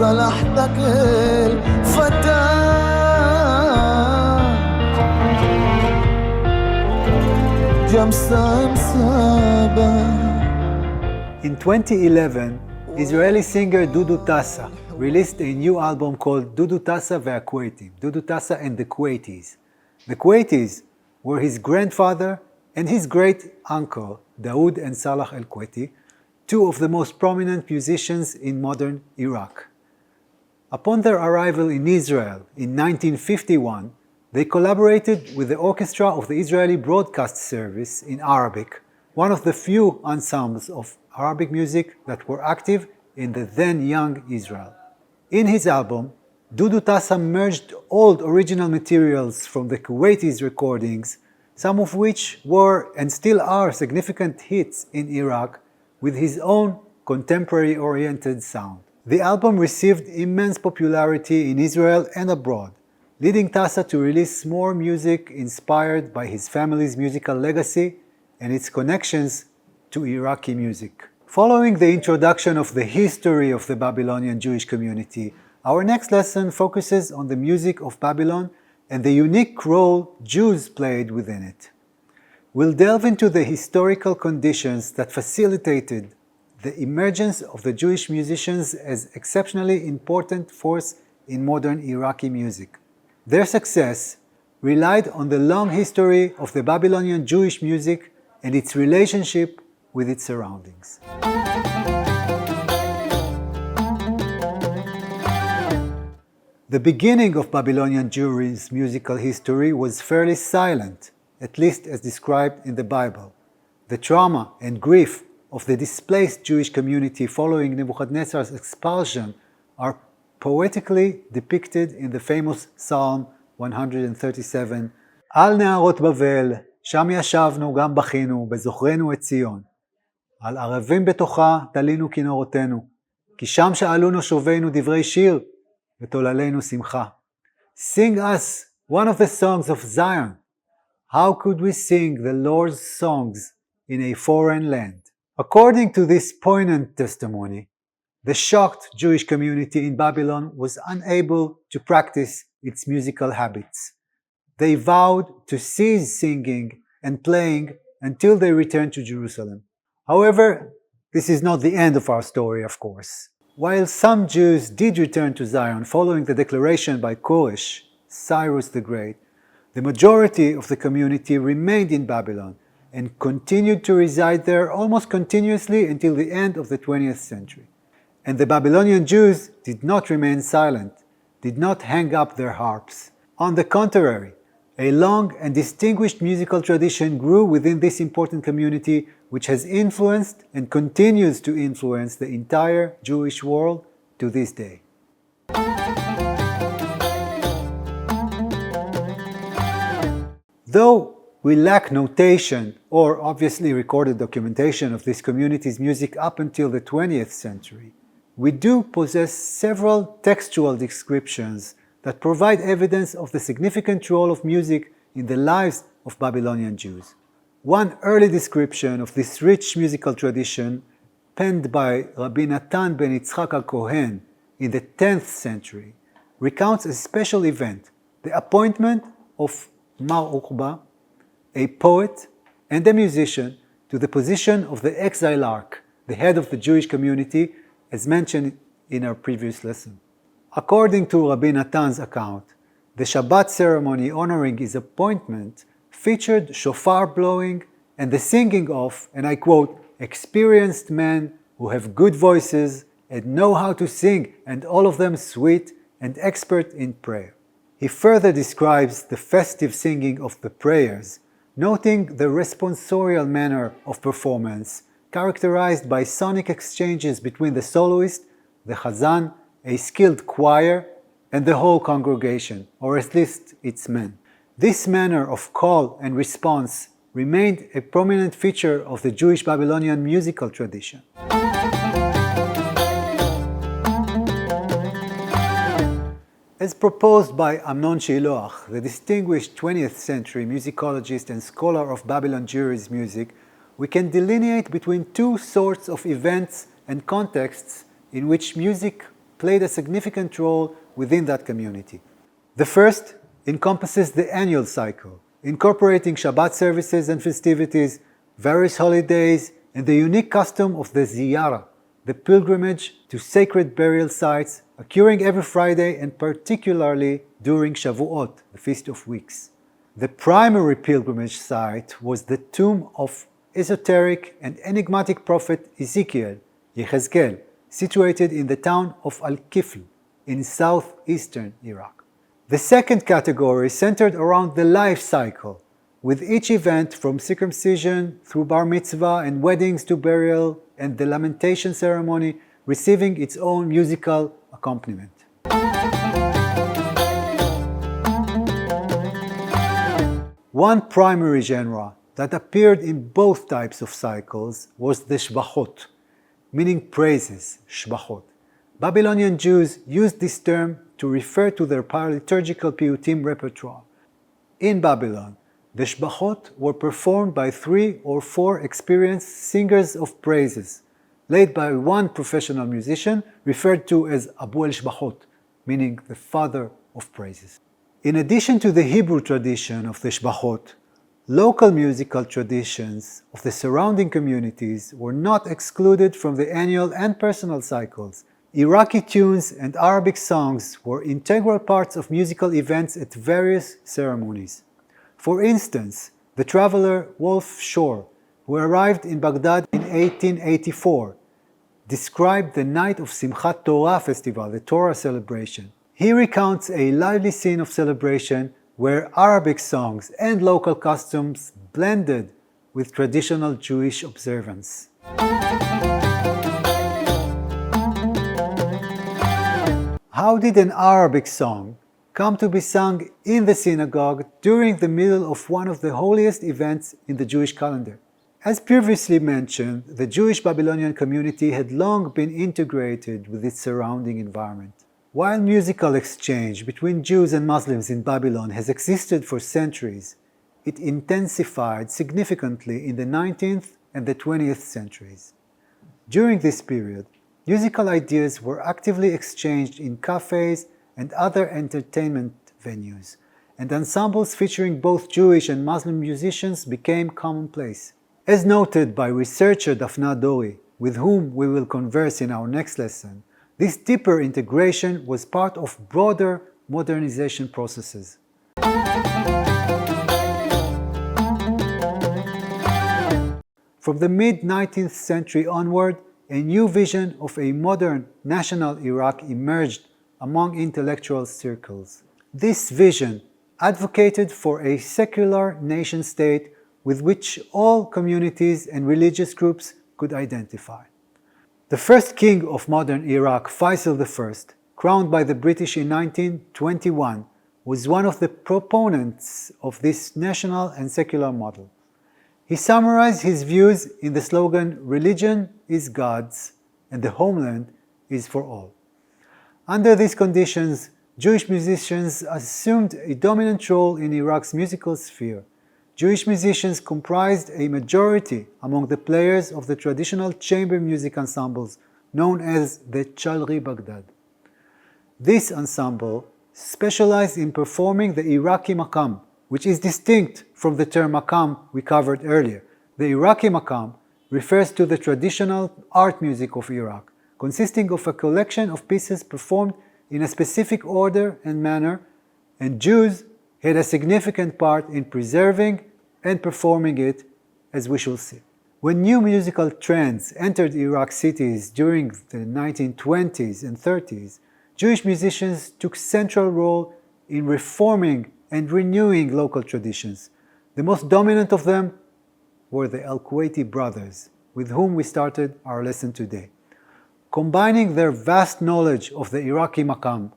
صلحتك الفتاة. In 2011, Israeli singer Dudu Tassa released a new album called Dudu Tassa והכווייתים, Dudu Tassa and the Kuwaitis. The Kuwaitis were his grandfather and his great uncle, Daoud and Salah al-Kuwaiti, two of the most prominent musicians in modern Iraq. Upon their arrival in Israel in 1951, they collaborated with the orchestra of the Israeli Broadcast Service in Arabic, one of the few ensembles of Arabic music that were active in the then young Israel. In his album, Dudu Tassa merged old original materials from the Kuwaitis' recordings, some of which were and still are significant hits in Iraq, with his own contemporary-oriented sound. The album received immense popularity in Israel and abroad, leading Tassa to release more music inspired by his family's musical legacy and its connections to Iraqi music. Following the introduction of the history of the Babylonian Jewish community, our next lesson focuses on the music of Babylon and the unique role Jews played within it. We'll delve into the historical conditions that facilitated the emergence of the Jewish musicians as exceptionally important force in modern Iraqi music. Their success relied on the long history of the Babylonian Jewish music and its relationship with its surroundings. The beginning of Babylonian Jewry's musical history was fairly silent, at least as described in the Bible. The trauma and grief of the displaced Jewish community following Nebuchadnezzar's expulsion are poetically depicted in the famous Psalm 137, על נהרות בבל, שם ישבנו גם בכינו, בזוכרנו את ציון. על ערבים בתוכה תלינו כינורותינו, כי שם שאלונו שובינו דברי שיר, ותוללנו שמחה. Sing us one of the songs of Zion. How could we sing the Lord's songs in a foreign land? According to this poignant testimony, the shocked Jewish community in Babylon was unable to practice its musical habits. They vowed to cease singing and playing until they returned to Jerusalem. However, this is not the end of our story, of course. While some Jews did return to Zion following the declaration by Koresh, Cyrus the Great, the majority of the community remained in Babylon and continued to reside there almost continuously until the end of the 20th century. And the Babylonian Jews did not remain silent, did not hang up their harps. On the contrary, a long and distinguished musical tradition grew within this important community, which has influenced and continues to influence the entire Jewish world to this day. Though we lack notation or obviously recorded documentation of this community's music up until the 20th century, we do possess several textual descriptions that provide evidence of the significant role of music in the lives of Babylonian Jews. One early description of this rich musical tradition, penned by Rabbi Natan ben Yitzchak al-Kohen in the 10th century, recounts a special event, the appointment of Mar Uqba, a poet and a musician, to the position of the exilarch, the head of the Jewish community, as mentioned in our previous lesson. According to Rabbi Natan's account, the Shabbat ceremony honoring his appointment featured shofar blowing and the singing of, and I quote, experienced men who have good voices and know how to sing, and all of them sweet and expert in prayer. He further describes the festive singing of the prayers, noting the responsorial manner of performance, characterized by sonic exchanges between the soloist, the chazan, a skilled choir, and the whole congregation, or at least its men. This manner of call and response remained a prominent feature of the Jewish Babylonian musical tradition. As proposed by Amnon Shiloach, the distinguished 20th century musicologist and scholar of Babylon Jewry's music, we can delineate between two sorts of events and contexts in which music played a significant role within that community. The first encompasses the annual cycle, incorporating Shabbat services and festivities, various holidays, and the unique custom of the ziyara, the pilgrimage to sacred burial sites, occurring every Friday and particularly during Shavuot, the Feast of Weeks. The primary pilgrimage site was the tomb of esoteric and enigmatic prophet Ezekiel, Yechezkel, situated in the town of Al-Kifl in southeastern Iraq. The second category centered around the life cycle, with each event from circumcision through bar mitzvah and weddings to burial and the lamentation ceremony receiving its own musical accompaniment. One primary genre that appeared in both types of cycles was the shbachot, meaning praises, shbachot. Babylonian Jews used this term to refer to their paraliturgical piyutim repertoire. In Babylon, the shbachot were performed by 3 or 4 experienced singers of praises, led by one professional musician referred to as Abu el-Shbachot, meaning the father of praises. In addition to the Hebrew tradition of the shbachot, local musical traditions of the surrounding communities were not excluded from the annual and personal cycles. Iraqi tunes and Arabic songs were integral parts of musical events at various ceremonies. For instance, the traveler Wolf Shore, who arrived in Baghdad in 1884, described the night of Simchat Torah festival, the Torah celebration. He recounts a lively scene of celebration where Arabic songs and local customs blended with traditional Jewish observance. How did an Arabic song come to be sung in the synagogue during the middle of one of the holiest events in the Jewish calendar? As previously mentioned, the Jewish Babylonian community had long been integrated with its surrounding environment. While musical exchange between Jews and Muslims in Babylon has existed for centuries, it intensified significantly in the 19th and the 20th centuries. During this period, musical ideas were actively exchanged in cafes and other entertainment venues, and ensembles featuring both Jewish and Muslim musicians became commonplace. As noted by researcher Dafna Dori, with whom we will converse in our next lesson, this deeper integration was part of broader modernization processes. From the mid-19th century onward, a new vision of a modern national Iraq emerged among intellectual circles. This vision advocated for a secular nation-state with which all communities and religious groups could identify. The first king of modern Iraq, Faisal I, crowned by the British in 1921, was one of the proponents of this national and secular model. He summarized his views in the slogan, "Religion is God's and the homeland is for all." Under these conditions, Jewish musicians assumed a dominant role in Iraq's musical sphere. Jewish musicians comprised a majority among the players of the traditional chamber music ensembles known as the Chalri Baghdad. This ensemble specialized in performing the Iraqi maqam, which is distinct from the term maqam we covered earlier. The Iraqi maqam refers to the traditional art music of Iraq, consisting of a collection of pieces performed in a specific order and manner, and Jews had a significant part in preserving and performing it, as we shall see. When new musical trends entered Iraq cities during the 1920s and 30s, Jewish musicians took central role in reforming and renewing local traditions. The most dominant of them were the Al-Kuwaiti brothers, with whom we started our lesson today. Combining their vast knowledge of the Iraqi maqam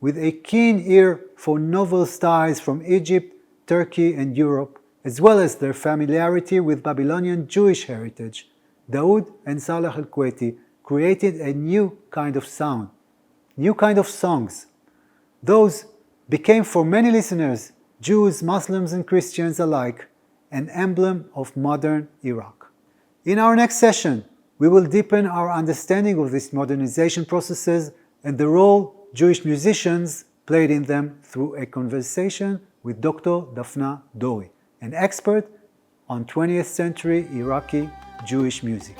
with a keen ear for novel styles from Egypt, Turkey, and Europe, as well as their familiarity with Babylonian Jewish heritage, Daoud and Salah al-Kuwaiti created a new kind of sound, new kind of songs. Those became for many listeners, Jews, Muslims, and Christians alike, an emblem of modern Iraq. In our next session, we will deepen our understanding of these modernization processes and the role Jewish musicians played in them through a conversation with Dr. Dafna Dori, an expert on 20th century Iraqi Jewish music.